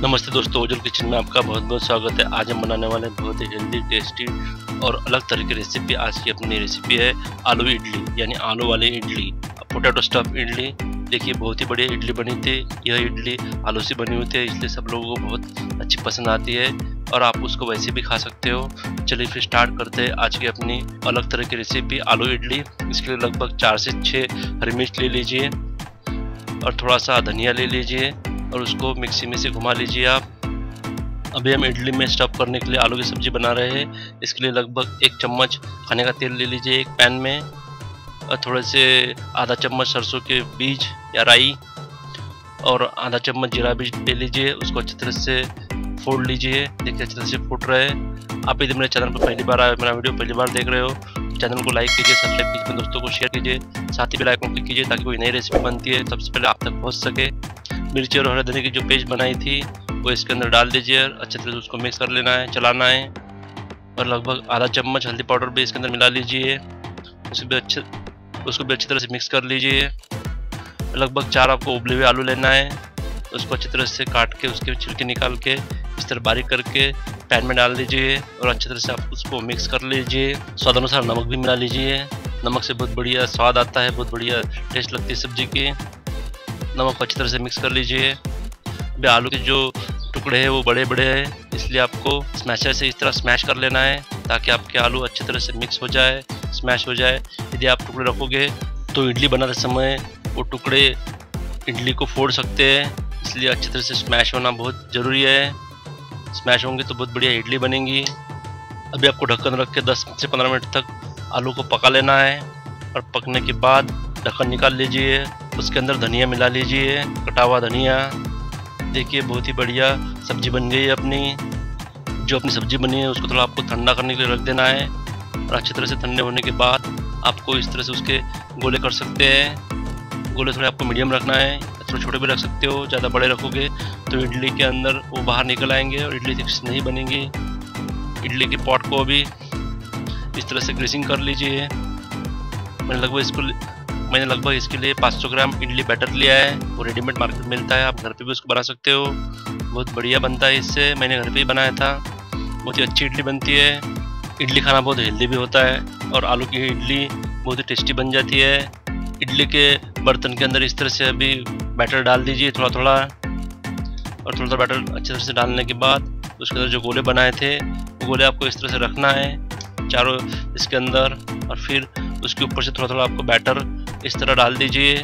नमस्ते दोस्तों, ओजल किचन में आपका बहुत बहुत स्वागत है। आज हम बनाने वाले हैं बहुत ही हेल्दी, टेस्टी और अलग तरह की रेसिपी। आज की अपनी रेसिपी है आलू इडली, यानी आलू वाली इडली, पोटैटो स्टफ इडली। देखिए, बहुत ही बढ़िया इडली बनी थी। यह इडली आलू से बनी हुई थी, इसलिए सब लोगों को बहुत अच्छी पसंद आती है और आप उसको वैसे भी खा सकते हो। चलिए फिर स्टार्ट करते हैं आज की अपनी अलग तरह की रेसिपी आलू इडली। इसके लिए लगभग 4 से 6 हरी मिर्च ले लीजिए और थोड़ा सा धनिया ले लीजिए और उसको मिक्सी में से घुमा लीजिए आप। अभी हम इडली में स्टफ करने के लिए आलू की सब्जी बना रहे हैं। इसके लिए लगभग 1 चम्मच खाने का तेल ले लीजिए एक पैन में, और थोड़े से आधा चम्मच सरसों के बीज या राई और आधा चम्मच जीरा बीज ले लीजिए। उसको अच्छी तरह से फोड़ लीजिए। देखिए अच्छी तरह से फूट रहे हैं। आप यदि मेरे चैनल पर पहली बार आए, मेरा वीडियो पहली बार देख रहे हो, चैनल को लाइक कीजिए, सब्सक्राइब कीजिए, दोस्तों को शेयर कीजिए, साथ ही बेल आइकन क्लिक कीजिए ताकि कोई नई रेसिपी बनती है सबसे पहले आप तक पहुंच सके। मिर्ची और हरे धनिया की जो पेस्ट बनाई थी वो इसके अंदर डाल दीजिए और अच्छे तरह से उसको मिक्स कर लेना है, चलाना है। और लगभग आधा चम्मच हल्दी पाउडर भी इसके अंदर मिला लीजिए। उसको भी अच्छी तरह से मिक्स कर लीजिए। लगभग 4 आपको उबले हुए आलू लेना है। उसको अच्छी तरह से काट के उसके छिलके निकाल के इस तरह बारीक करके पैन में डाल दीजिए और अच्छी तरह से आप उसको मिक्स कर लीजिए। स्वाद अनुसार नमक भी मिला लीजिए। नमक से बहुत बढ़िया स्वाद आता है, बहुत बढ़िया टेस्ट लगती है सब्जी की। नमक को अच्छी तरह से मिक्स कर लीजिए। अभी आलू के जो टुकड़े हैं वो बड़े बड़े हैं, इसलिए आपको स्मैशर से इस तरह स्मैश कर लेना है ताकि आपके आलू अच्छी तरह से मिक्स हो जाए, स्मैश हो जाए। यदि आप टुकड़े रखोगे तो इडली बनाते समय वो टुकड़े इडली को फोड़ सकते हैं, इसलिए अच्छी तरह से स्मैश होना बहुत ज़रूरी है। स्मैश होंगे तो बहुत बढ़िया इडली बनेंगी। अभी आपको ढक्कन रख के 10 से 15 मिनट तक आलू को पका लेना है और पकने के बाद ढक्कन निकाल लीजिए। उसके अंदर धनिया मिला लीजिए, कटा हुआ धनिया। देखिए बहुत ही बढ़िया सब्जी बन गई है अपनी। जो अपनी सब्जी बनी है उसको थोड़ा आपको ठंडा करने के लिए रख देना है और अच्छी तरह से ठंडे होने के बाद आपको इस तरह से उसके गोले कर सकते हैं। गोले थोड़े आपको मीडियम रखना है, थोड़े छोटे भी रख सकते हो। ज़्यादा बड़े रखोगे तो इडली के अंदर वो बाहर निकल आएंगे और इडली ठीक से नहीं बनेंगी। इडली के पॉट को भी इस तरह से ग्रीसिंग कर लीजिए। मैंने लगभग इसके लिए 500 ग्राम इडली बैटर लिया है। वो रेडीमेड मार्केट में मिलता है, आप घर पे भी उसको बना सकते हो। बहुत बढ़िया बनता है इससे। मैंने घर पे ही बनाया था। बहुत ही अच्छी इडली बनती है। इडली खाना बहुत हेल्दी भी होता है और आलू की इडली बहुत ही टेस्टी बन जाती है। इडली के बर्तन के अंदर इस तरह से अभी बैटर डाल दीजिए थोड़ा थोड़ा, और थोड़ा थोड़ा बैटर अच्छी तरह से डालने के बाद उसके अंदर जो गोले बनाए थे वो गोले आपको इस तरह से रखना है चारों इसके अंदर, और फिर उसके ऊपर से थोड़ा थोड़ा आपको बैटर इस तरह डाल दीजिए।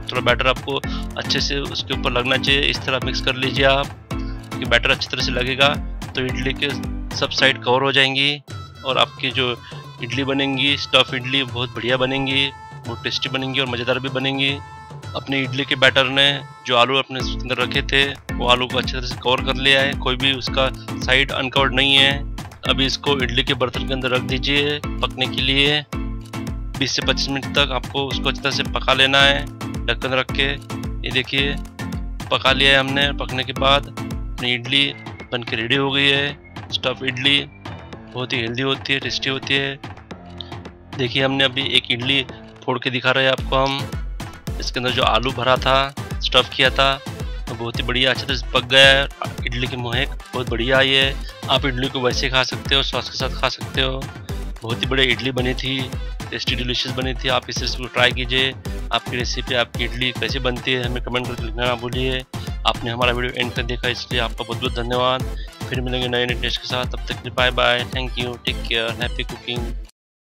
थोड़ा बैटर आपको अच्छे से उसके ऊपर लगना चाहिए। इस तरह मिक्स कर लीजिए आप कि बैटर अच्छी तरह से लगेगा तो इडली के सब साइड कवर हो जाएंगी और आपकी जो इडली बनेंगी, स्टफ इडली, बहुत बढ़िया बनेंगी, बहुत टेस्टी बनेंगी और मज़ेदार भी बनेंगी। अपने इडली के बैटर ने जो आलू अपने अंदर रखे थे वो आलू को अच्छी तरह से कवर कर लिया है, कोई भी उसका साइड अनकवर्ड नहीं है। अभी इसको इडली के बर्तन के अंदर रख दीजिए पकने के लिए। 20 से 25 मिनट तक आपको उसको अच्छी तरह से पका लेना है ढक्कन रख के। ये देखिए पका लिया है हमने। पकने के बाद अपनी इडली बन के रेडी हो गई है। स्टफ इडली बहुत ही हेल्दी होती है, टेस्टी होती है। देखिए हमने अभी एक इडली फोड़ के दिखा रहे हैं आपको हम। इसके अंदर जो आलू भरा था, स्टफ किया था, तो बहुत ही बढ़िया अच्छे से पक गया है। इडली की महक बहुत बढ़िया आई है। आप इडली को वैसे खा सकते हो, सॉस के साथ खा सकते हो। बहुत ही बढ़िया इडली बनी थी, टेस्टी डिलीशियस बनी थी। आप इस रेसिपी को ट्राई कीजिए। आपकी रेसिपी, आपकी इडली कैसे बनती है हमें कमेंट करके लिखना ना भूलिए। आपने हमारा वीडियो एंड तक देखा इसलिए आपका बहुत बहुत धन्यवाद। फिर मिलेंगे नए नए टेस्ट के साथ। तब तक के लिए bye bye, thank you, take care, happy cooking.